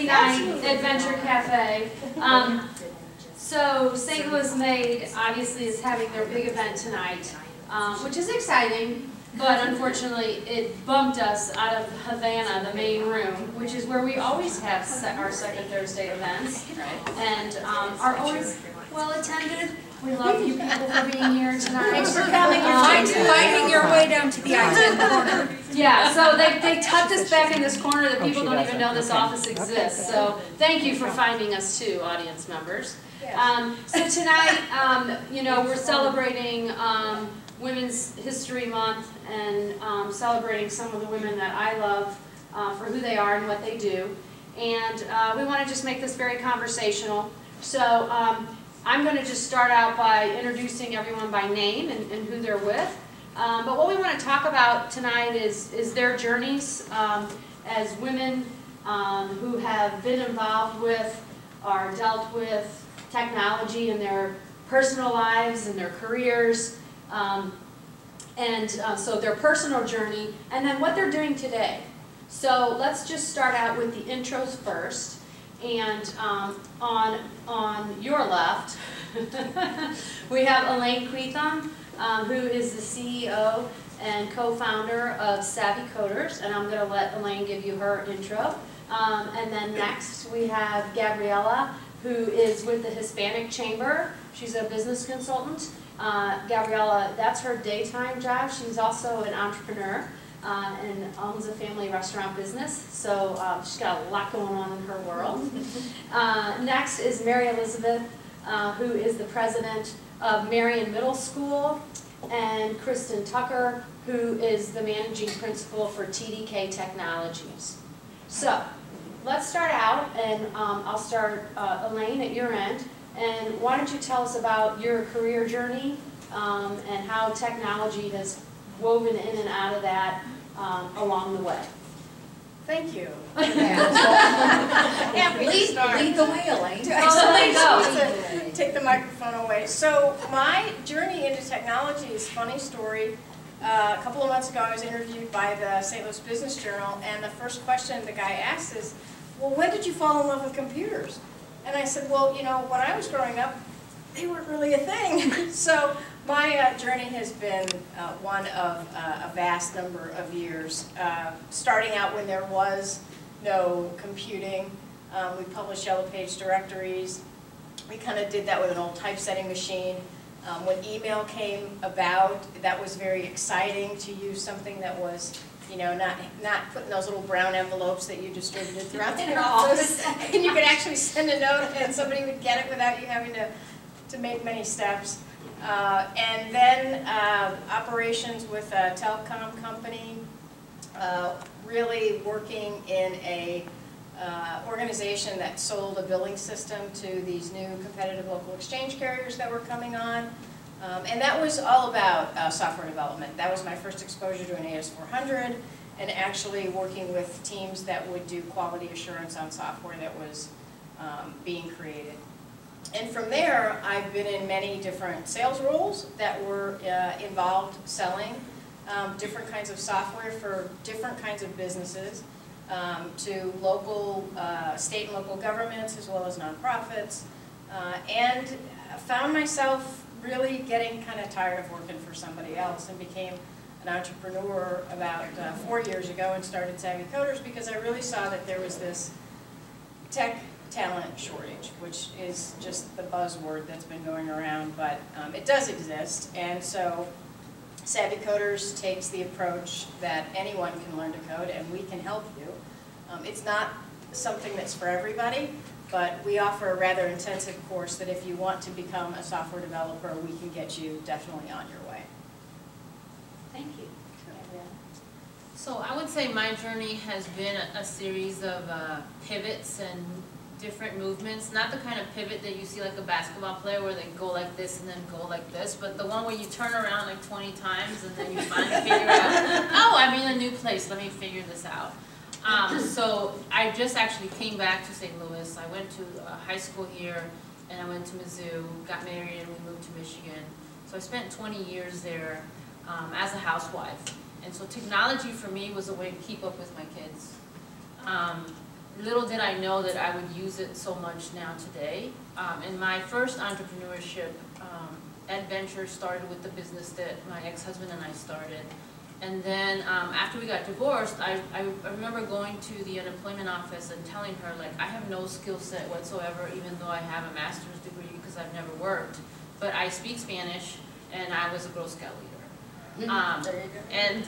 night Adventure Cafe. So St. Louis Made obviously is having their big event tonight, which is exciting, but unfortunately it bumped us out of Havana, the main room, which is where we always have our second Thursday events, and are always well attended. We love you people for being here tonight. Thanks for coming. You're finding your way down to the I-10 corner. Yeah, so they tucked us back in this corner that people don't even know this office exists. So thank you for finding us too, audience members. So tonight, you know, we're celebrating Women's History Month and celebrating some of the women that I love for who they are and what they do. And we want to just make this very conversational. So I'm going to just start out by introducing everyone by name and who they're with. But what we want to talk about tonight is their journeys as women who have been involved with or dealt with technology in their personal lives and their careers. So their personal journey and then what they're doing today. So let's just start out with the intros first. And on your left, we have Elaine Queathem, who is the CEO and co-founder of Savvy Coders, and I'm going to let Elaine give you her intro. And then next we have Gabriela, who is with the Hispanic Chamber. She's a business consultant. Gabriela, that's her daytime job. She's also an entrepreneur. And owns a family restaurant business, so she's got a lot going on in her world. Next is Mary Elizabeth, who is the president of Marian Middle School, and Kristin Tucker, who is the managing principal for TDK Technologies. So let's start out, and I'll start, Elaine, at your end. And why don't you tell us about your career journey and how technology has woven in and out of that along the way. Thank you. Lead the way, Elaine. Take the microphone away. So my journey into technology is a funny story. A couple of months ago I was interviewed by the St. Louis Business Journal, and the first question the guy asked is, well, when did you fall in love with computers? And I said, well, you know, when I was growing up, they weren't really a thing. So my journey has been one of a vast number of years, starting out when there was no computing. We published yellow page directories. We kind of did that with an old typesetting machine. When email came about, that was very exciting to use something that was, you know, not putting those little brown envelopes that you distributed throughout the office. And you could actually send a note and somebody would get it without you having to make many steps. And then operations with a telecom company, really working in a organization that sold a billing system to these new competitive local exchange carriers that were coming on. And that was all about software development. That was my first exposure to an AS400 and actually working with teams that would do quality assurance on software that was being created. And from there, I've been in many different sales roles that were involved selling different kinds of software for different kinds of businesses to local, state and local governments as well as nonprofits, and found myself really getting kind of tired of working for somebody else and became an entrepreneur about 4 years ago and started Savvy Coders because I really saw that there was this tech talent shortage, which is just the buzzword that's been going around, but it does exist. And so Savvy Coders takes the approach that anyone can learn to code and we can help you. It's not something that's for everybody, but we offer a rather intensive course that if you want to become a software developer, we can get you definitely on your way. Thank you. So I would say my journey has been a series of pivots and different movements, not the kind of pivot that you see like a basketball player where they go like this and then go like this, but the one where you turn around like 20 times and then you finally figure out, oh, I'm in a new place, let me figure this out. So I just actually came back to St. Louis. I went to high school here and I went to Mizzou, got married and we moved to Michigan. So I spent 20 years there as a housewife. And so technology for me was a way to keep up with my kids. little did I know that I would use it so much now today. And my first entrepreneurship adventure started with the business that my ex-husband and I started. And then after we got divorced, I remember going to the unemployment office and telling her, like, I have no skill set whatsoever, even though I have a master's degree because I've never worked. But I speak Spanish, and I was a Girl Scout leader. There you go. And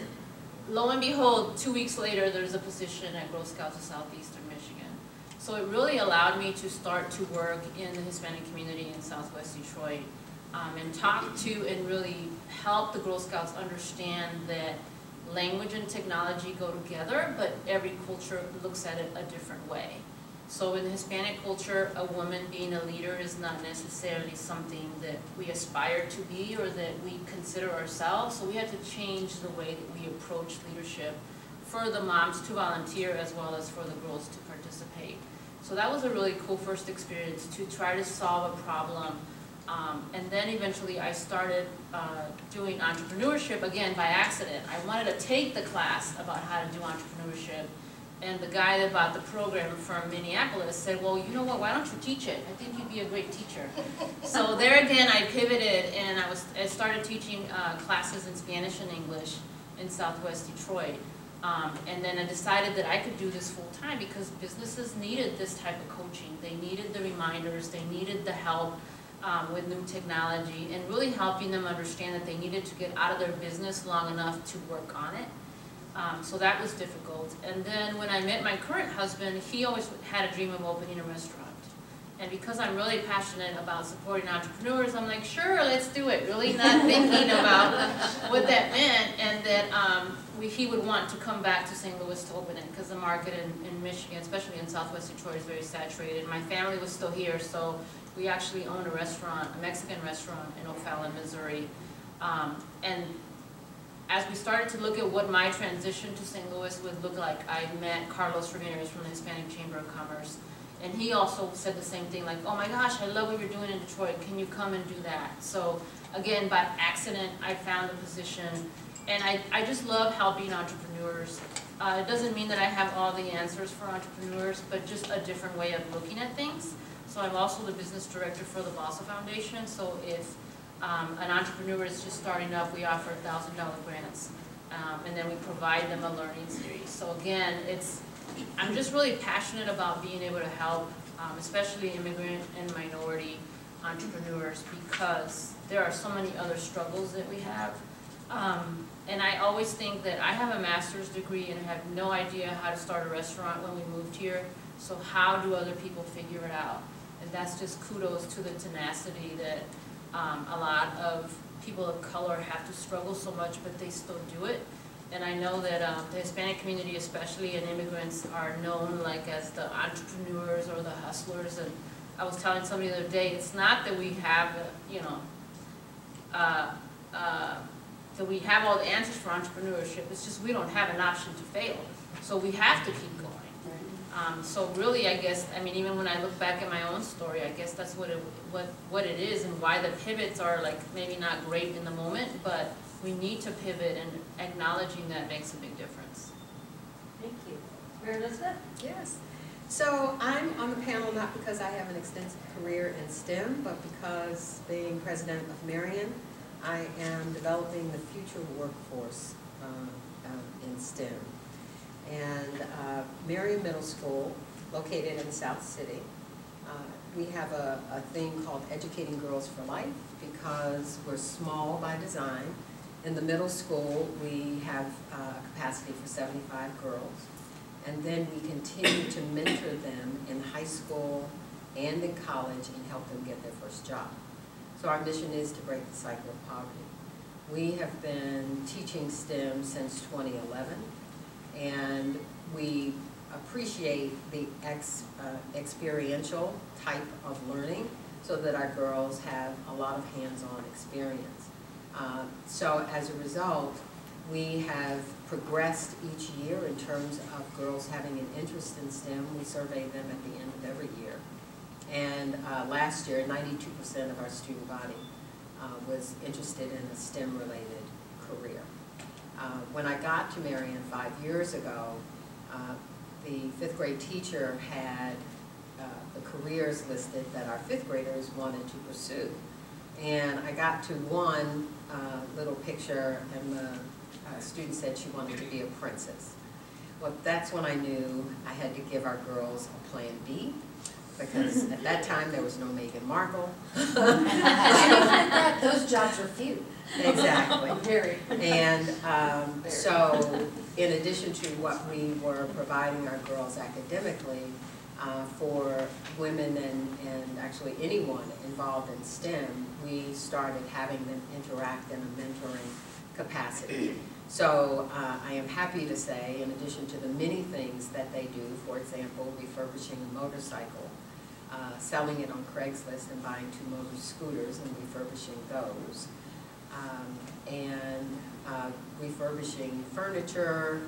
lo and behold, 2 weeks later, there's a position at Girl Scouts of Southeastern Michigan. So it really allowed me to start to work in the Hispanic community in Southwest Detroit. And talk to and really help the Girl Scouts understand that language and technology go together, but every culture looks at it a different way. So in the Hispanic culture, a woman being a leader is not necessarily something that we aspire to be or that we consider ourselves. So we had to change the way that we approach leadership for the moms to volunteer as well as for the girls to participate. So that was a really cool first experience to try to solve a problem. And then eventually I started doing entrepreneurship, again, by accident. I wanted to take the class about how to do entrepreneurship, and the guy that bought the program from Minneapolis said, well, you know what, why don't you teach it? I think you'd be a great teacher. So there again, I pivoted, and I started teaching classes in Spanish and English in Southwest Detroit. And then I decided that I could do this full time because businesses needed this type of coaching. They needed the reminders, they needed the help. With new technology and really helping them understand that they needed to get out of their business long enough to work on it. So that was difficult. And then when I met my current husband, he always had a dream of opening a restaurant. And because I'm really passionate about supporting entrepreneurs, I'm like, sure, let's do it. Really not thinking about what that meant, and that he would want to come back to St. Louis to open it because the market in Michigan, especially in Southwest Detroit, is very saturated. My family was still here, so we actually owned a restaurant, a Mexican restaurant in O'Fallon, Missouri. And as we started to look at what my transition to St. Louis would look like, I met Carlos Ramirez from the Hispanic Chamber of Commerce. And he also said the same thing, like, oh my gosh, I love what you're doing in Detroit. Can you come and do that? So again, by accident, I found a position. And I just love helping entrepreneurs. It doesn't mean that I have all the answers for entrepreneurs, but just a different way of looking at things. So I'm also the business director for the Balsa Foundation. So if an entrepreneur is just starting up, we offer $1,000 grants. And then we provide them a learning series. So again, I'm just really passionate about being able to help, especially immigrant and minority entrepreneurs, because there are so many other struggles that we have. And I always think that I have a master's degree and have no idea how to start a restaurant when we moved here. So how do other people figure it out? And that's just kudos to the tenacity that a lot of people of color have to struggle so much, but they still do it. And I know that the Hispanic community especially, and immigrants, are known like as the entrepreneurs or the hustlers. And I was telling somebody the other day, it's not that we have, that we have all the answers for entrepreneurship. It's just we don't have an option to fail. So we have to keep going. So really, I guess, I mean, even when I look back at my own story, I guess that's what it is, and why the pivots are like maybe not great in the moment, but we need to pivot, and acknowledging that makes a big difference. Thank you. Mary Elizabeth? Yes. So I'm on the panel not because I have an extensive career in STEM, but because being president of Marian, I am developing the future workforce in STEM. And Marian Middle School, located in South City, we have a thing called Educating Girls for Life because we're small by design. In the middle school, we have a capacity for 75 girls. And then we continue to mentor them in high school and in college and help them get their first job. So our mission is to break the cycle of poverty. We have been teaching STEM since 2011, and we appreciate the experiential type of learning so that our girls have a lot of hands-on experience. So as a result, we have progressed each year in terms of girls having an interest in STEM. We survey them at the end of every year. And last year, 92% of our student body was interested in a STEM-related career. When I got to Marian 5 years ago, the 5th grade teacher had the careers listed that our 5th graders wanted to pursue. And I got to one little picture, and the student said she wanted to be a princess. Well, that's when I knew I had to give our girls a plan B, because at that time there was no Meghan Markle. Those jobs are few. Exactly. Very. And so, in addition to what we were providing our girls academically, for women and actually anyone involved in STEM, we started having them interact in a mentoring capacity. So I am happy to say, in addition to the many things that they do, for example, refurbishing a motorcycle, selling it on Craigslist and buying 2 motor scooters and refurbishing those, and refurbishing furniture,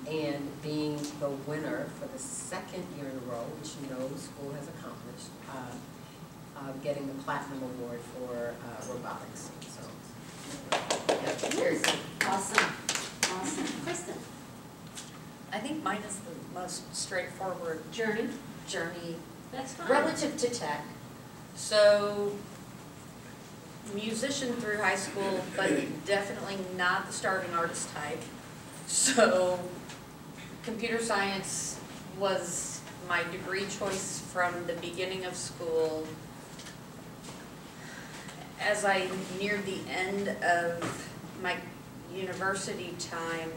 and being the winner for the 2nd year in a row, which you know the school has accomplished, getting the Platinum Award for robotics. So, yeah, very good. Awesome. Awesome. Kristin. I think mine is the most straightforward Journey. journey That's fine. relative to tech. So, musician through high school, but definitely not the starving artist type. So, computer science was my degree choice from the beginning of school. As I neared the end of my university time,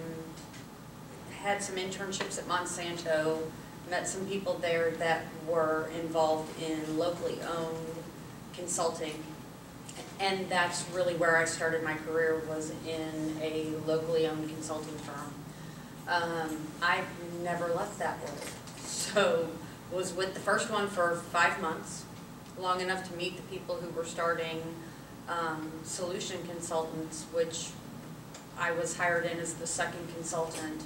had some internships at Monsanto, met some people there that were involved in locally owned consulting. And that's really where I started my career, was in a locally owned consulting firm. I've never left that world. So was with the first one for 5 months, long enough to meet the people who were starting solution consultants, which I was hired in as the 2nd consultant.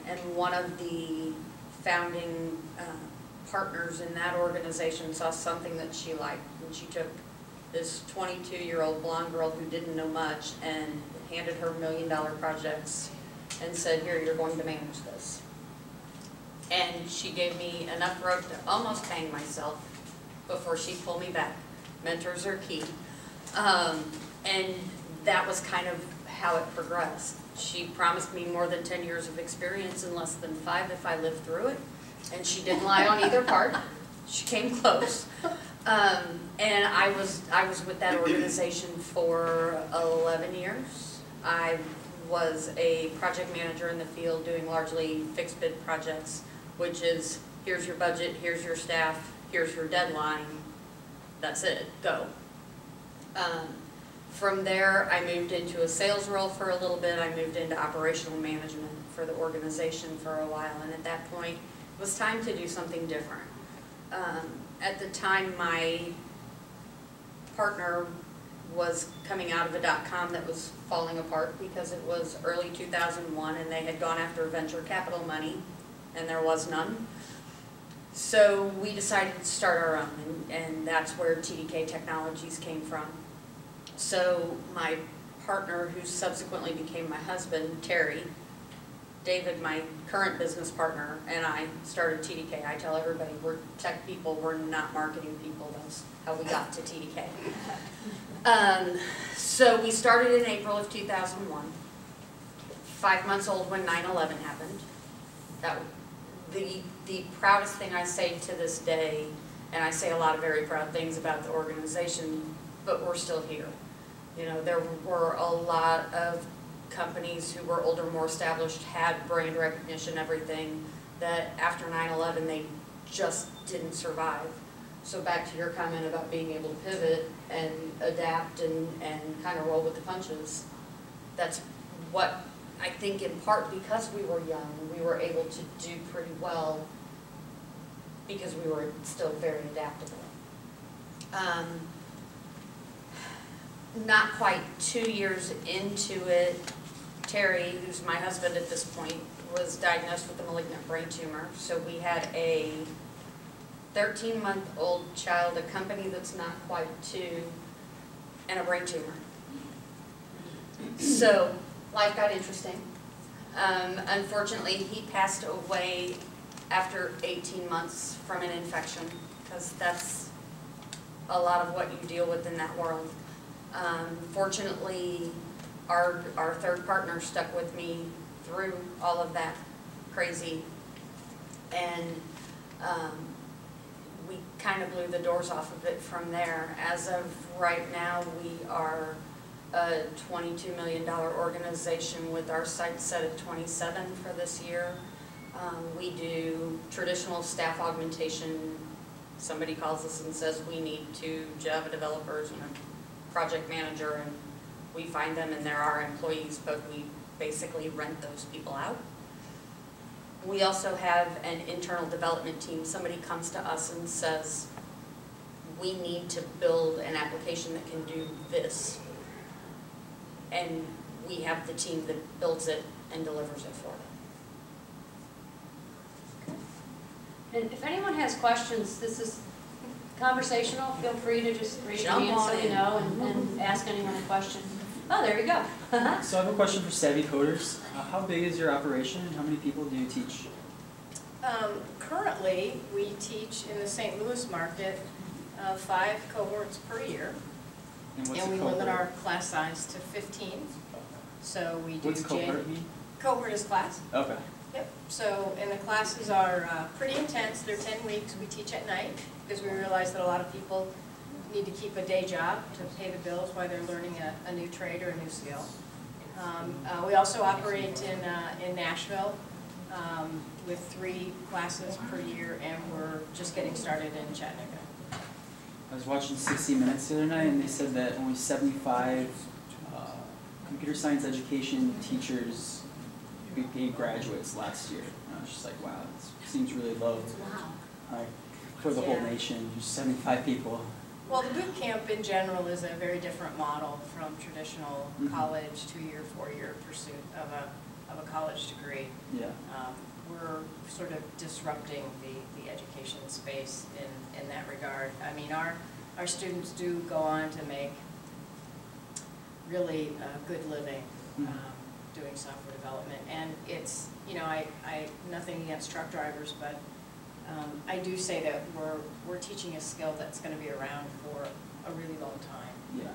And one of the founding partners in that organization saw something that she liked, and she took this 22-year-old blonde girl who didn't know much and handed her $1 million projects and said, here, you're going to manage this. And she gave me enough rope to almost hang myself before she pulled me back. Mentors are key. And that was kind of how it progressed. She promised me more than 10 years of experience in less than 5 if I lived through it. And she didn't lie on either part. She came close. And I was with that organization for 11 years. I was a project manager in the field doing largely fixed bid projects, which is, here's your budget, here's your staff, here's your deadline, that's it, go. From there, I moved into a sales role for a little bit. I moved into operational management for the organization for a while, and at that point, it was time to do something different. At the time, my partner was coming out of a .com that was falling apart because it was early 2001 and they had gone after venture capital money and there was none. So we decided to start our own, and that's where TDK Technologies came from. So my partner, who subsequently became my husband, Terry, David, my current business partner, and I started TDK. I tell everybody we're tech people, we're not marketing people. That's how we got to TDK. So we started in April of 2001, 5 months old when 9/11 happened. That the proudest thing I say to this day, and I say a lot of very proud things about the organization, but we're still here. You know, there were a lot of companies who were older, more established, had brand recognition, everything, that after 9/11 they just didn't survive. So back to your comment about being able to pivot and adapt and kind of roll with the punches, that's what I think, in part because we were young, we were able to do pretty well because we were still very adaptable. Not quite 2 years into it, Terry, who's my husband at this point, was diagnosed with a malignant brain tumor. So we had a 13-month-old child, a company that's not quite 2, and a brain tumor. So life got interesting. Unfortunately, he passed away after 18 months from an infection, because that's a lot of what you deal with in that world. Fortunately, our third partner stuck with me through all of that crazy, and we kind of blew the doors off of it from there. As of right now, we are a $22 million organization with our sights set at 27 for this year. We do traditional staff augmentation. Somebody calls us and says we need 2 Java developers and a project manager, and we find them, and they're our employees, but we basically rent those people out. We also have an internal development team. Somebody comes to us and says, we need to build an application that can do this. And we have the team that builds it and delivers it for them. And if anyone has questions, this is conversational. Feel free to just raise your hand so you know and ask anyone a question. Oh, there you go. So I have a question for Savvy Coders. How big is your operation and how many people do you teach? Currently, we teach in the St. Louis market 5 cohorts per year. And what's And a we cohort? limit our class size to 15. So we do What's cohort mean? Cohort is class. Okay. Yep. So, and the classes are pretty intense. They're 10 weeks. We teach at night because we realize that a lot of people need to keep a day job to pay the bills while they're learning a new trade or a new skill. We also operate in Nashville with 3 classes per year, and we're just getting started in Chattanooga. I was watching 60 Minutes the other night, and they said that only 75 computer science education teachers became graduates last year. And I was just like, wow, it seems really low. Wow. For the whole Yeah. nation, just 75 people. Well, the boot camp in general is a very different model from traditional college, 2-year, 4-year pursuit of a college degree. Yeah. We're sort of disrupting the education space in that regard. I mean, our students do go on to make really good living doing software development. And it's, you know, I nothing against truck drivers, but I do say that we're teaching a skill that's going to be around for a really long time. Yeah.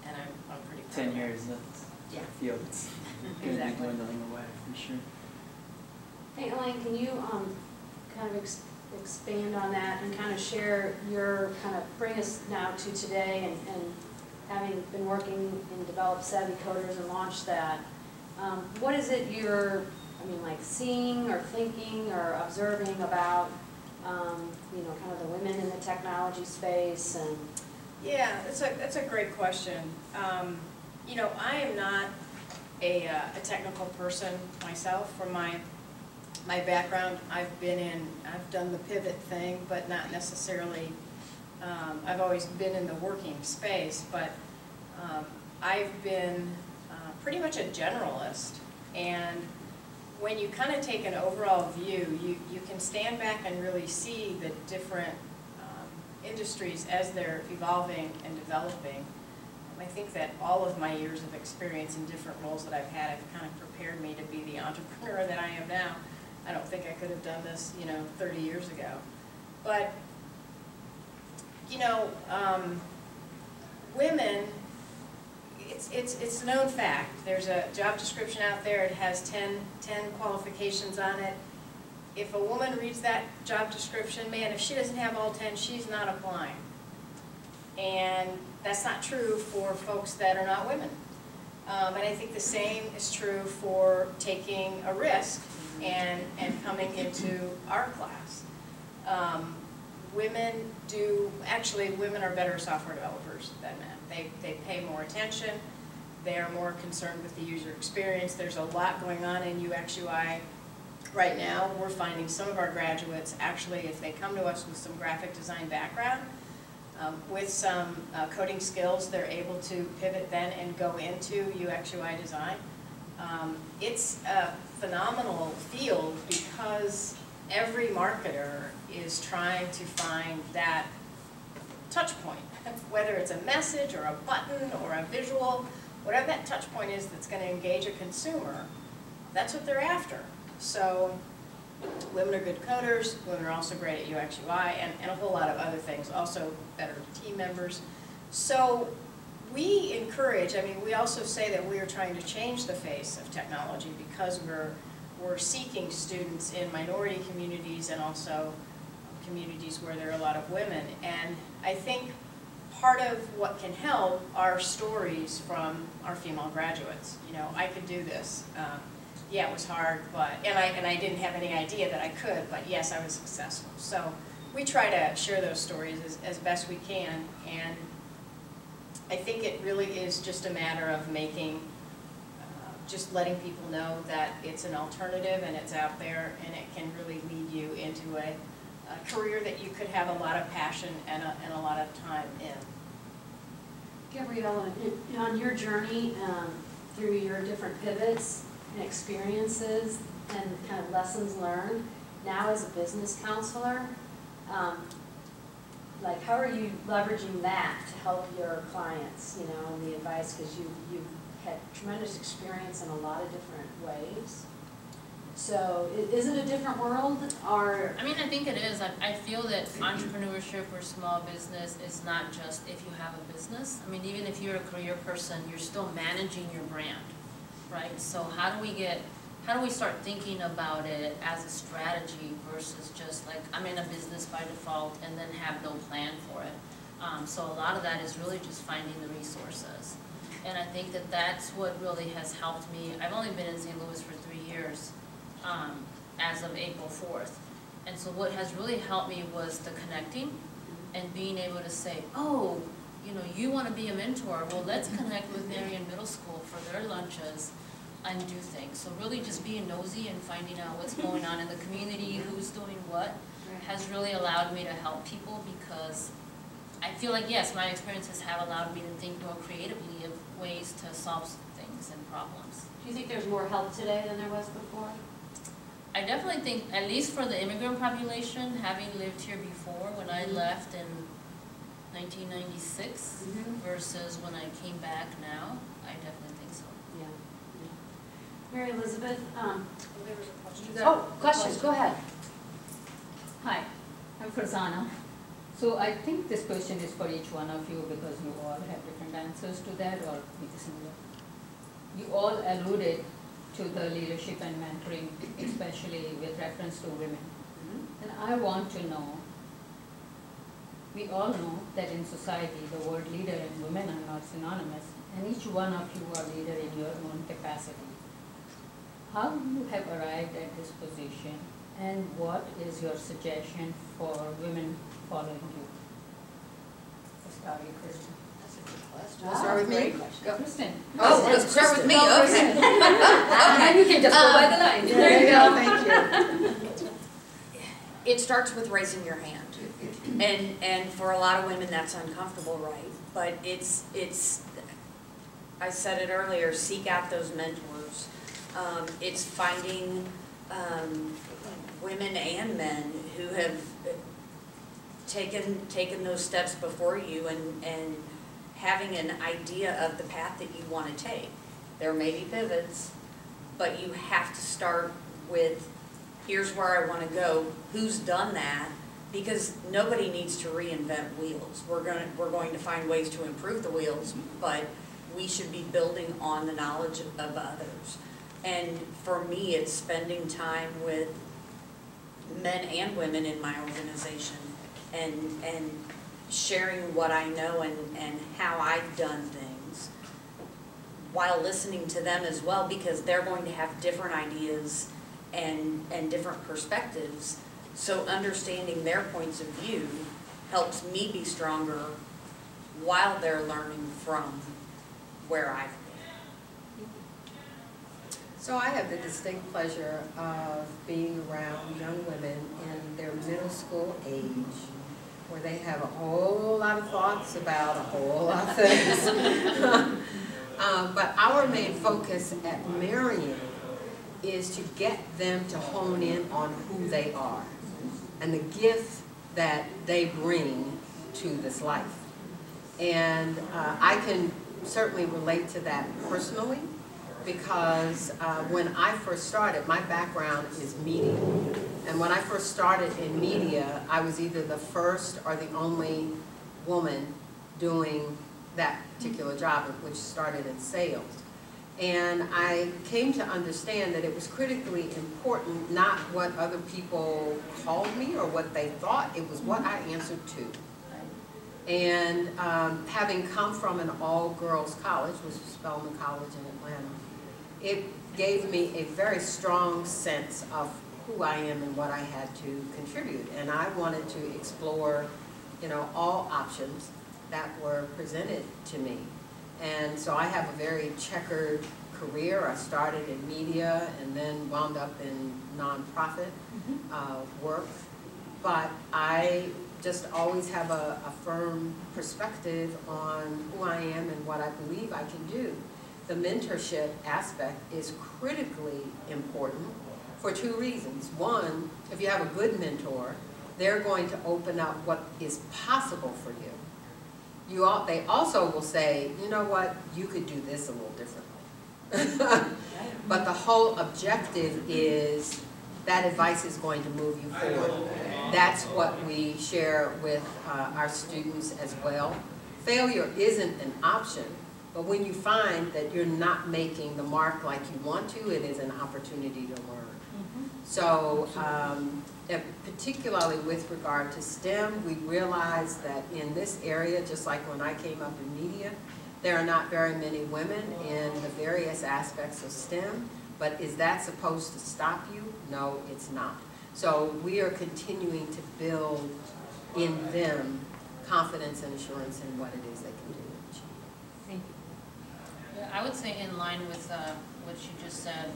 And I'm pretty proud 10 of that. years, that's Yeah. I feel it's going to be Exactly. dwindling away, for sure. Hey, Elaine, can you kind of expand on that and kind of share your, kind of bring us now to today and having been working and developed Savvy Coders and launched that, what is it you're, I mean, like seeing or thinking or observing about, you know, kind of the women in the technology space and? Yeah, that's a great question. You know, I am not a technical person myself. From my background, I've done the pivot thing, but not necessarily, I've always been in the working space, but I've been pretty much a generalist. And when you kind of take an overall view, you can stand back and really see the different industries as they're evolving and developing. I think that all of my years of experience in different roles that I've had have kind of prepared me to be the entrepreneur that I am now. I don't think I could have done this, you know, 30 years ago. But, you know, women, it's a known fact. There's a job description out there. It has 10 qualifications on it. If a woman reads that job description, man, if she doesn't have all 10, she's not applying. And that's not true for folks that are not women. And I think the same is true for taking a risk and coming into our class. Women are better software developers than men. They pay more attention. They are more concerned with the user experience. There's a lot going on in UX UI right now. We're finding some of our graduates, actually, if they come to us with some graphic design background, with some coding skills, they're able to pivot then and go into UX UI design. It's a phenomenal field because every marketer is trying to find that touch point, whether it's a message or a button or a visual, whatever that touch point is that's going to engage a consumer. that's what they're after. So women are good coders, women are also great at UX, UI, and a whole lot of other things, also better team members. So we encourage, I mean, we also say that we are trying to change the face of technology because we're seeking students in minority communities and also communities where there are a lot of women. And I think part of what can help are stories from our female graduates. You know, I could do this. Yeah, it was hard, but, and I didn't have any idea that I could, but yes, I was successful. So we try to share those stories as best we can, and I think it really is just a matter of making, just letting people know that it's an alternative and it's out there and it can really lead you into a career that you could have a lot of passion and a lot of time in. Gabriela, on your journey through your different pivots and experiences and kind of lessons learned, now as a business counselor, like how are you leveraging that to help your clients, you know, and the advice, because you've had tremendous experience in a lot of different ways. So is it a different world, or? I mean, I think it is. I feel that entrepreneurship or small business is not just if you have a business. I mean, even if you're a career person, you're still managing your brand, right? So how do we start thinking about it as a strategy versus just like, I'm in a business by default and then have no plan for it. So a lot of that is really just finding the resources. And I think that that's what really has helped me. I've only been in St. Louis for 3 years. As of April 4th. And so what has really helped me was the connecting and being able to say, oh, you know, you want to be a mentor, well, let's connect with Marian Middle School for their lunches and do things. So really just being nosy and finding out what's going on in the community, who's doing what, has really allowed me to help people, because I feel like, yes, my experiences have allowed me to think more creatively of ways to solve things and problems. Do you think there's more help today than there was before? I definitely think, at least for the immigrant population, having lived here before, when I left in 1996 versus when I came back now, I definitely think so. Yeah. Mary Elizabeth, There was a question. questions, go ahead. Hi, I'm Farzana. So I think this question is for each one of you because you all have different answers to that, or maybe similar. You all alluded to the leadership and mentoring, especially with reference to women. And I want to know, we all know that in society the word leader and women are not synonymous, and each one of you are leader in your own capacity. How you have arrived at this position, and what is your suggestion for women following you? Let's start with Kristin. We'll start with me. Go, Kristin. Oh, let's start with me, okay. And you can just go by the line. There you go, thank you. It starts with raising your hand. And for a lot of women that's uncomfortable, right? But it's I said it earlier, seek out those mentors. It's finding women and men who have taken those steps before you and having an idea of the path that you want to take. There may be pivots, but you have to start with, here's where I want to go, who's done that, because nobody needs to reinvent wheels. We're going to find ways to improve the wheels, but we should be building on the knowledge of others. And for me, it's spending time with men and women in my organization and sharing what I know and how I've done things, while listening to them as well, because they're going to have different ideas and different perspectives. So understanding their points of view helps me be stronger while they're learning from where I've been. So I have the distinct pleasure of being around young women in their middle school age, where they have a whole lot of thoughts about a whole lot of things. But our main focus at Marian is to get them to hone in on who they are and the gift that they bring to this life. And I can certainly relate to that personally. because when I first started, my background is media. And when I first started in media, I was either the first or the only woman doing that particular job, which started in sales. And I came to understand that it was critically important, not what other people called me or what they thought, it was what I answered to. And having come from an all-girls college, which was Spelman College in Atlanta, it gave me a very strong sense of who I am and what I had to contribute. And I wanted to explore, all options that were presented to me. And so I have a very checkered career. I started in media and then wound up in nonprofit work. But I just always have a firm perspective on who I am and what I believe I can do. The mentorship aspect is critically important for two reasons. One, if you have a good mentor, they're going to open up what is possible for you. They also will say, you know what, you could do this a little differently. But the whole objective is that advice is going to move you forward. That's what we share with our students as well. Failure isn't an option, but when you find that you're not making the mark like you want to, it is an opportunity to learn. So, particularly with regard to STEM, we realized that in this area, just like when I came up in media, there are not very many women in the various aspects of STEM, but is that supposed to stop you? No, it's not. So we are continuing to build in them confidence and assurance in what it is they can do and achieve. Thank you. Yeah, I would say in line with what you just said,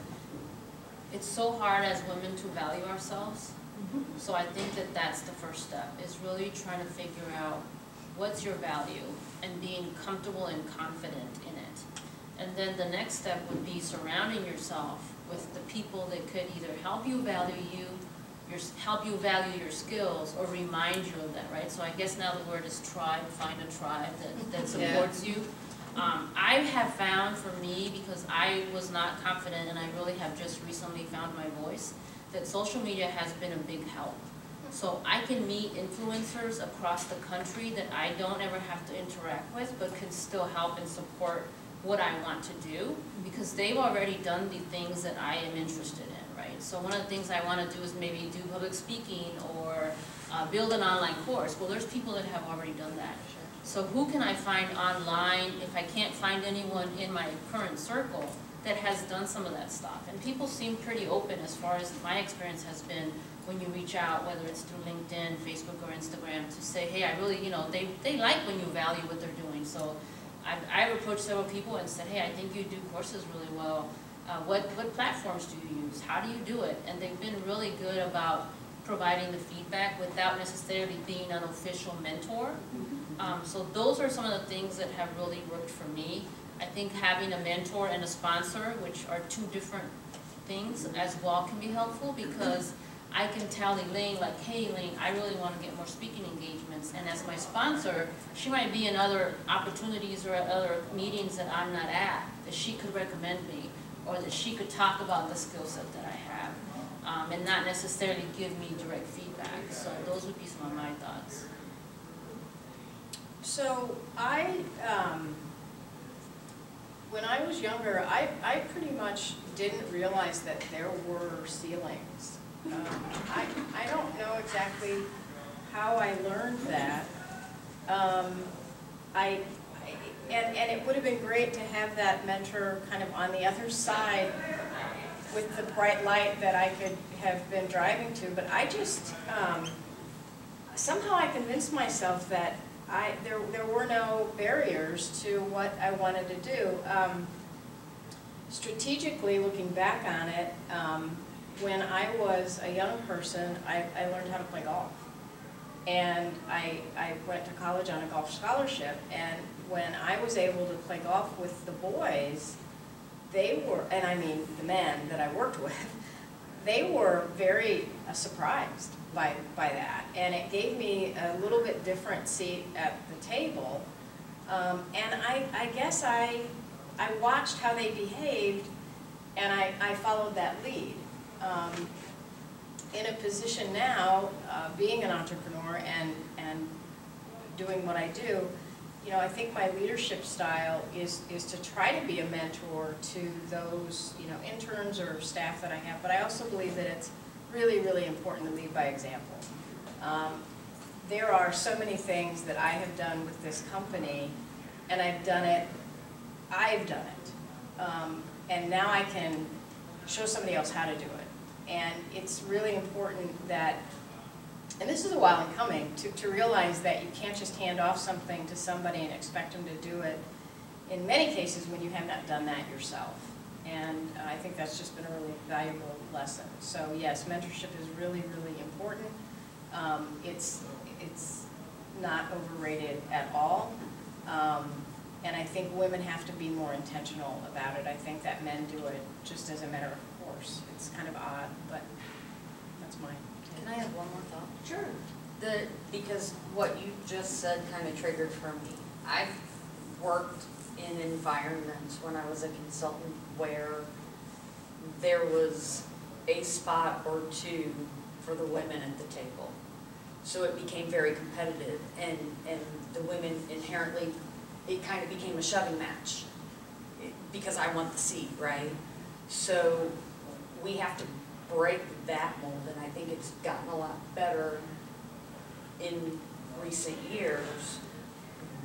it's so hard as women to value ourselves. So I think that that's the first step, is really trying to figure out what's your value and being comfortable and confident in it. And then the next step would be surrounding yourself with the people that could either help you value your skills or remind you of that, right? So I guess now the word is tribe, find a tribe that supports you. I have found for me, because I was not confident and I really have just recently found my voice, that social media has been a big help. So I can meet influencers across the country that I don't ever have to interact with, but can still help and support what I want to do, because they've already done the things that I am interested in, right? So one of the things I want to do is maybe do public speaking or build an online course. Well, there's people that have already done that. So who can I find online if I can't find anyone in my current circle that has done some of that stuff? And people seem pretty open, as far as my experience has been, when you reach out, whether it's through LinkedIn, Facebook, or Instagram, to say, hey, I really, they like when you value what they're doing. So I've approached several people and said, hey, I think you do courses really well. What platforms do you use? How do you do it? And they've been really good about providing the feedback without necessarily being an official mentor. So those are some of the things that have really worked for me. I think having a mentor and a sponsor, which are two different things as well, can be helpful, because I can tell Elaine, like, hey Elaine, I really want to get more speaking engagements, and as my sponsor, she might be in other opportunities or other meetings that I'm not at, that she could recommend me, or that she could talk about the skill set that I have, and not necessarily give me direct feedback. So those would be some of my thoughts. So when I was younger, I pretty much didn't realize that there were ceilings. I don't know exactly how I learned that. And it would have been great to have that mentor kind of on the other side with the bright light that I could have been driving to, but I just, somehow I convinced myself that there were no barriers to what I wanted to do. Strategically, looking back on it, when I was a young person, I learned how to play golf. And I went to college on a golf scholarship, and when I was able to play golf with the boys, they were, and I mean the men that I worked with, they were very surprised by that. And it gave me a little bit different seat at the table. And I guess I watched how they behaved, And I followed that lead. In a position now, being an entrepreneur and doing what I do, you know, I think my leadership style is to try to be a mentor to those, you know, interns or staff that I have, but I also believe that it's really, really important to lead by example. There are so many things that I have done with this company, and I've done it, and now I can show somebody else how to do it. And it's really important that, and this is a while in coming, to realize that you can't just hand off something to somebody and expect them to do it, in many cases when you have not done that yourself. And I think that's just been a really valuable lesson. So yes, mentorship is really, really important. It's not overrated at all. And I think women have to be more intentional about it. I think that men do it just as a matter of course. It's kind of odd, but that's mine. Can I have one more thought? Sure. Because what you just said kind of triggered for me. I've worked in environments when I was a consultant where there was a spot or two for the women at the table. So it became very competitive, and the women inherently, it kind of became a shoving match because I want the seat, right? So we have to break that mold, and I think it's gotten a lot better in recent years,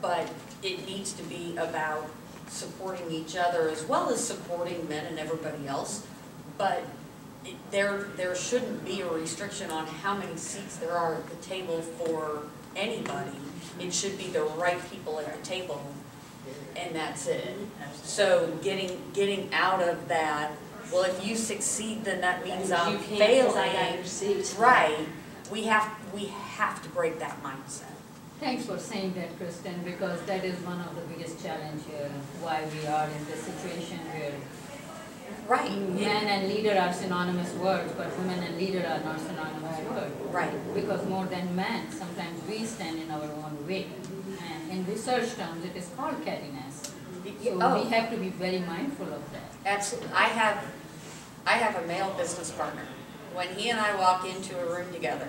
but it needs to be about supporting each other as well as supporting men and everybody else, but there shouldn't be a restriction on how many seats there are at the table for anybody. It should be the right people at the table, and that's it. So getting out of that, well, if you succeed, then that means I'm failing. I got your seat. Right. We have to break that mindset. Thanks for saying that, Kristin, because that is one of the biggest challenges why we are in this situation where Right. men and leader are synonymous words, but women and leader are not synonymous words. Right. Because more than men, sometimes we stand in our own way. And in research terms, it is called cattiness. So we have to be very mindful of that. Absolutely. I have a male business partner. When he and I walk into a room together,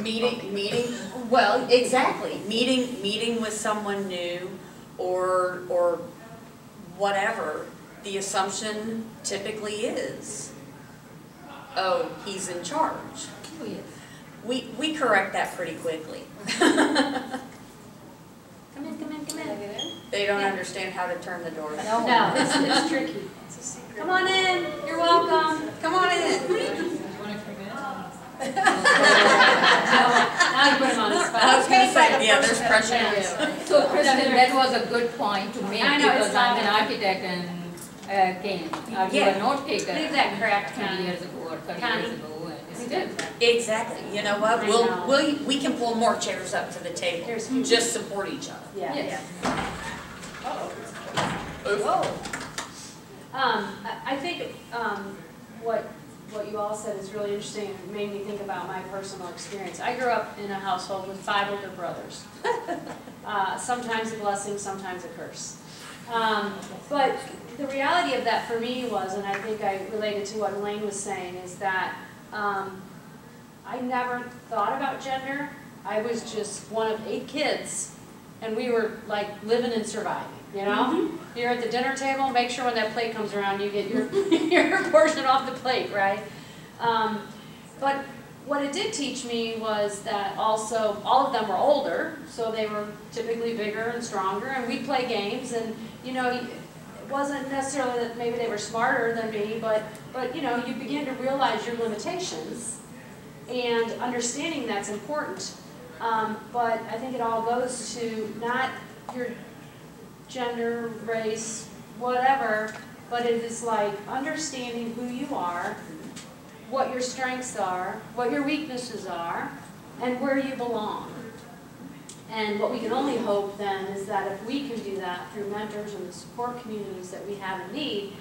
meeting with someone new or whatever, the assumption typically is, oh, he's in charge. Oh, yes. We correct that pretty quickly. Come in. They don't understand how to turn the doors. No, it's tricky. It's a secret. Come on in, you're welcome. Come on in. Now you put him on the I spot. was going to say, yeah, there's pressure on you. So Kristin, that was a good point to make I know, it's because I'm an not- architect and came. Are you Yeah. a note taker? Leave that crap, 20 Connie. years ago or 30 Connie. years ago. And We still. did. Exactly. You know what? I know. We can pull more chairs up to the table. Here's- Just support each other. Yeah. Yes. I think what you all said is really interesting. It made me think about my personal experience. I grew up in a household with 5 older brothers. Sometimes a blessing, sometimes a curse. But the reality of that for me was, and I think I related to what Elaine was saying, is that I never thought about gender. I was just one of 8 kids, and we were like living and surviving. You know, you're at the dinner table. Make sure when that plate comes around, you get your your portion off the plate, right? But what it did teach me was that also all of them were older, so they were typically bigger and stronger, and we'd play games. And you know, it wasn't necessarily that maybe they were smarter than me, but you know, you begin to realize your limitations, and understanding that's important. But I think it all goes to not your gender, race, whatever, but it is like understanding who you are, what your strengths are, what your weaknesses are, and where you belong. And what we can only hope then is that if we can do that through mentors and the support communities that we have in need,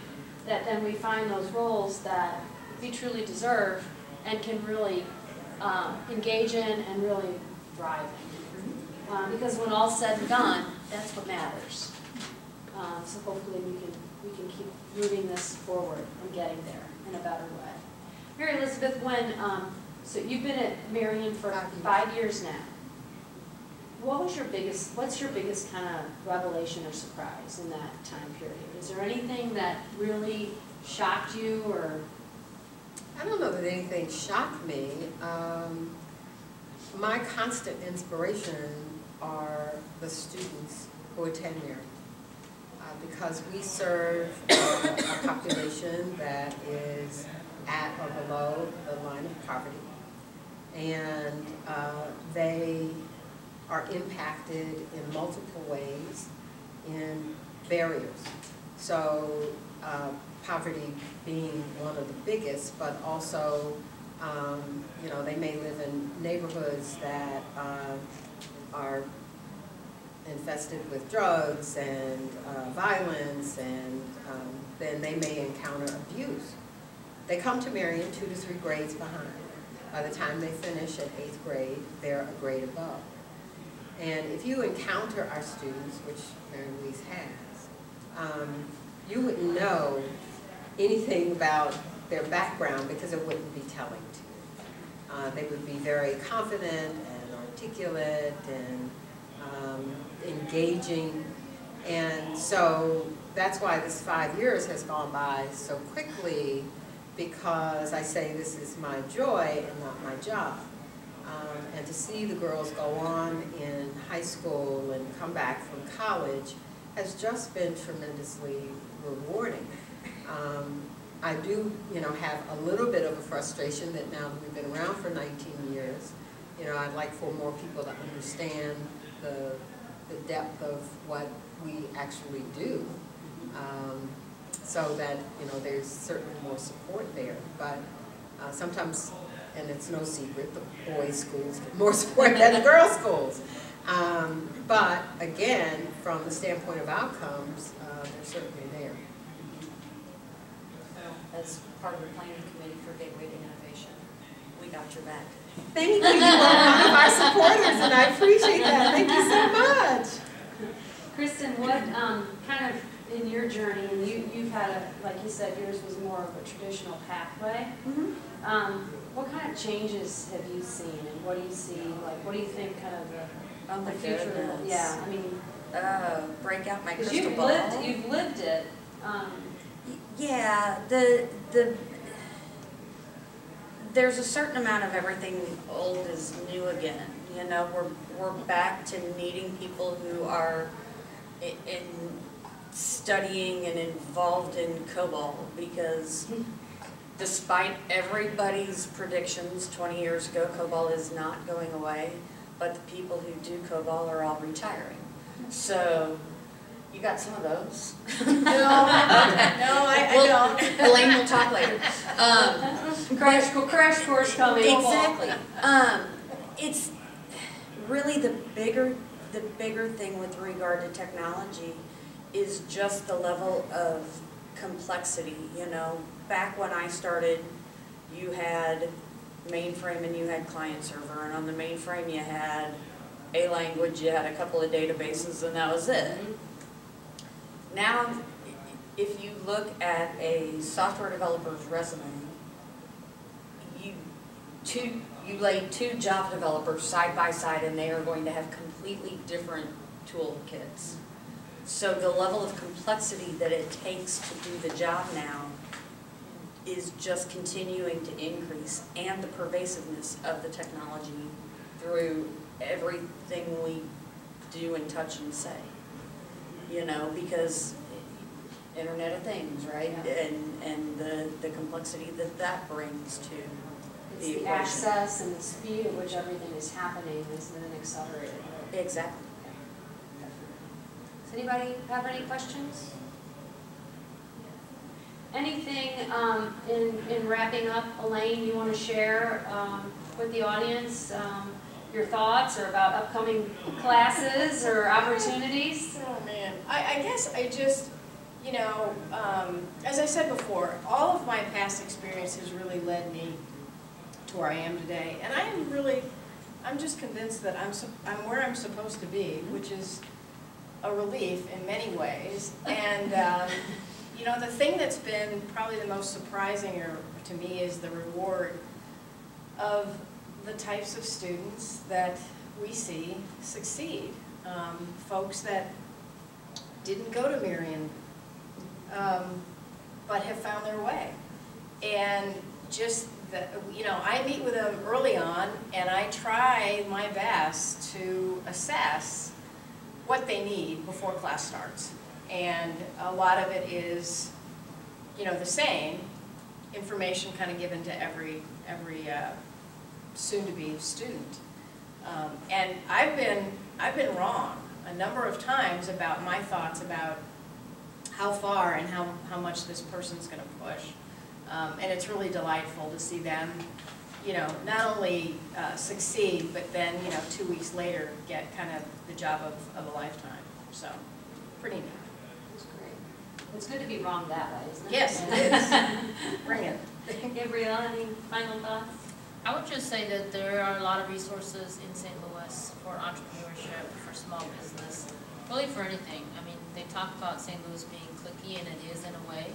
that then we find those roles that we truly deserve and can really engage in and really thrive in. Because when all's said and done, that's what matters. So hopefully we can we can keep moving this forward and getting there in a better way. Mary Elizabeth, so you've been at Marian for 5 years now. What's your biggest kind of revelation or surprise in that time period? Is there anything that really shocked you, or? I don't know that anything shocked me. My constant inspiration are the students who attend Marian, because we serve a population that is at or below the line of poverty, and they are impacted in multiple ways in barriers. So poverty being one of the biggest, but also you know, they may live in neighborhoods that are infested with drugs and violence, and then they may encounter abuse. They come to Marian 2 to 3 grades behind. By the time they finish at 8th grade, they're a grade above. And if you encounter our students, which Mary Louise has, you wouldn't know anything about their background because it wouldn't be telling to you. They would be very confident and articulate and engaging. And so that's why this 5 years has gone by so quickly, because I say this is my joy and not my job. And to see the girls go on in high school and come back from college has just been tremendously rewarding. I do, you know, have a little bit of a frustration that now that we've been around for 19 years, you know, I'd like for more people to understand the depth of what we actually do, so that, you know, there's certainly more support there. But sometimes, and it's no secret, the boys' schools get more support than the girls' schools. But again, from the standpoint of outcomes, they're certainly there. As part of the planning committee for Gateway to Innovation, we got your back. Thank you. You are one of our supporters, and I appreciate that. Thank you so much. Kristin, what kind of in your journey, and you've had like you said, yours was more of a traditional pathway. What kind of changes have you seen, and what do you see? Like, what do you think kind of the future? Goodness. Yeah, I mean, break out my because crystal ball. you've lived it. Yeah, there's a certain amount of everything old is new again. You know, we're back to needing people who are in studying and involved in COBOL, because despite everybody's predictions 20 years ago, COBOL is not going away, but the people who do COBOL are all retiring. So you got some of those? No, I don't. Elaine will talk later. Crash course coming. Exactly. It's really the bigger thing with regard to technology is just the level of complexity. You know, back when I started, you had mainframe and you had client server, and on the mainframe you had a language, you had a couple of databases, and that was it. Now, if you look at a software developer's resume, you lay 2 Java developers side by side, and they are going to have completely different toolkits. So the level of complexity that it takes to do the job now is just continuing to increase, and the pervasiveness of the technology through everything we do and touch and say. You know, because Internet of Things, right? Yeah. And the complexity that brings to It's the the equation. access and the speed at which everything is happening is then accelerated. Exactly. Does anybody have any questions? Anything in wrapping up, Elaine, you want to share with the audience your thoughts or about upcoming classes or opportunities? Oh man, I guess I just, you know, as I said before, all of my past experiences really led me to where I am today, and I'm just convinced that I'm where I'm supposed to be, which is a relief in many ways, and You know, the thing that's been probably the most surprising to me is the reward of the types of students that we see succeed. Folks that didn't go to Marian, but have found their way. And just, I meet with them early on, and I try my best to assess what they need before class starts. And a lot of it is, the same information kind of given to every soon-to-be student. And I've been wrong a number of times about my thoughts about how far and how much this person's going to push. And it's really delightful to see them, not only succeed, but then, 2 weeks later get kind of the job of a lifetime. So, pretty neat. That's great. It's good to be wrong that way, isn't it? Yes, it is. Bring it. Gabriela, any final thoughts? I would just say that there are a lot of resources in St. Louis for entrepreneurship, for small business, really for anything. I mean, they talk about St. Louis being cliquey, and it is in a way,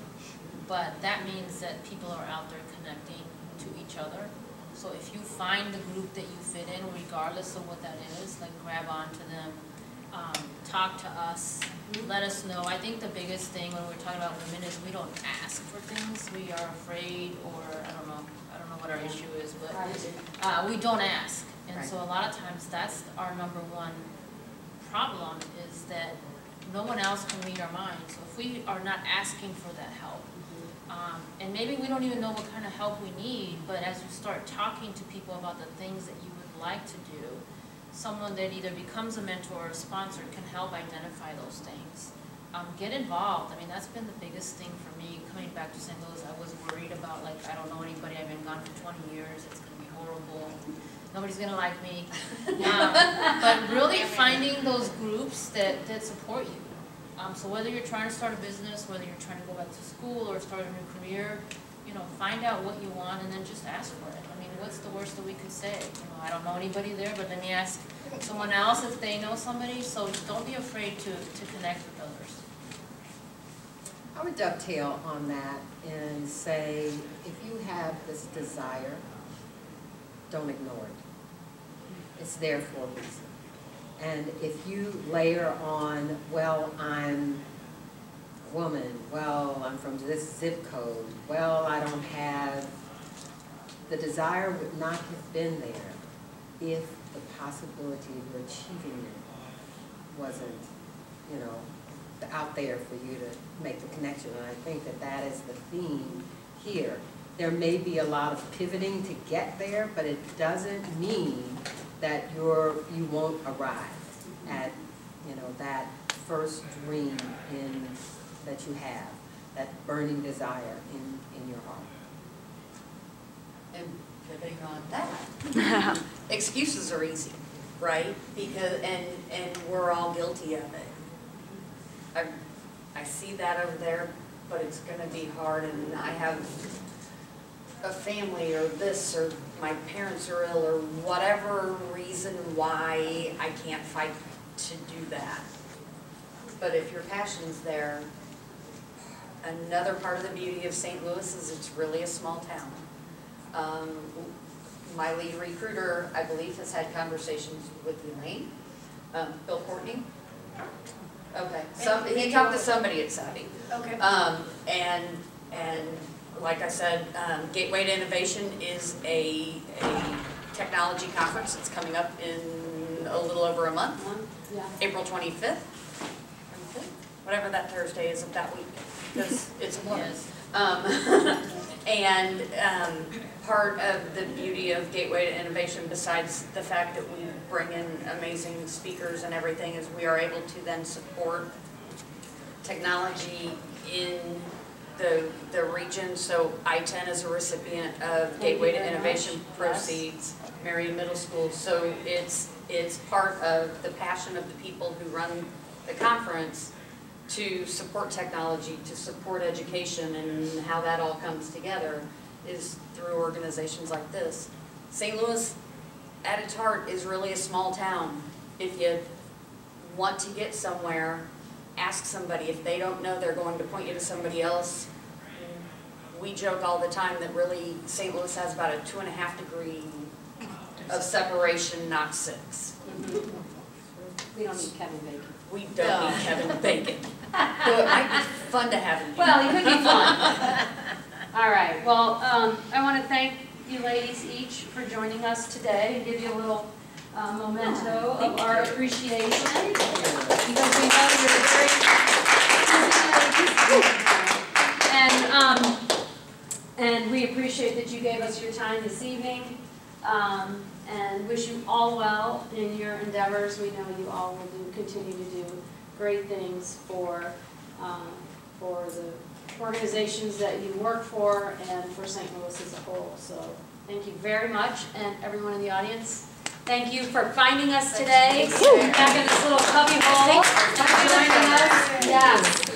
but that means that people are out there connecting to each other. So if you find the group that you fit in, regardless of what that is, like grab onto them, talk to us, let us know. I think the biggest thing when we're talking about women is we don't ask for things. We are afraid, or I don't know what our issue is, but we don't ask. And so a lot of times that's our number one problem, is that no one else can read our minds. So if we are not asking for that help, and maybe we don't even know what kind of help we need, but as you start talking to people about the things that you would like to do, someone that either becomes a mentor or a sponsor can help identify those things. Get involved. I mean, that's been the biggest thing for me coming back to St. Louis. I was worried about, like, I don't know anybody. I've been gone for 20 years. It's going to be horrible. Nobody's going to like me. But really finding those groups that support you. So whether you're trying to start a business, whether you're trying to go back to school or start a new career, find out what you want and then just ask for it. I mean, what's the worst that we could say? I don't know anybody there, but let me ask someone else if they know somebody. So don't be afraid to connect with others. I would dovetail on that and say, if you have this desire, don't ignore it. It's there for a reason. And if you layer on, well, I'm a woman, well, I'm from this zip code, well, I don't have, the desire would not have been there if the possibility of achieving it wasn't, out there for you to make the connection. And I think that is the theme here. There may be a lot of pivoting to get there, but it doesn't mean that you won't arrive at, that first dream that you have, that burning desire in your heart. And pivoting on that, excuses are easy, right? Because and we're all guilty of it. I see that over there, but it's going to be hard, and I have a family or this, or my parents are ill, or whatever reason why I can't fight to do that. But if your passion's there, another part of the beauty of St. Louis is it's really a small town. My lead recruiter, I believe, has had conversations with Elaine, Bill Courtney. Okay, he talked to somebody at Savvy. Okay. And like I said, Gateway to Innovation is a technology conference. It's coming up in a little over a month, Yeah. April 25th, whatever that Thursday is of that week, because it's a blur. Yes. And part of the beauty of Gateway to Innovation, besides the fact that we bring in amazing speakers and everything, is we are able to then support technology in the region. So I-10 is a recipient of Gateway to Innovation proceeds, Marian Middle School. So it's part of the passion of the people who run the conference to support technology, to support education, and how that all comes together is through organizations like this. St. Louis, at its heart, is really a small town. If you want to get somewhere ask somebody. If they don't know, they're going to point you to somebody else. We joke all the time that really St. Louis has about a 2.5 degree of separation, not 6. We don't need Kevin Bacon. We don't need Kevin Bacon. Though it might be fun to have him. Well, it could be fun. All right, well, I want to thank you ladies each for joining us today and give you a little memento of our appreciation. Because we know you're very and we appreciate that you gave us your time this evening, and wish you all well in your endeavors. We know you all will continue to do great things for the organizations that you work for and for St. Louis as a whole. So thank you very much, and everyone in the audience, thank you for finding us today. Back in this little cubby hole, joining us. Yes.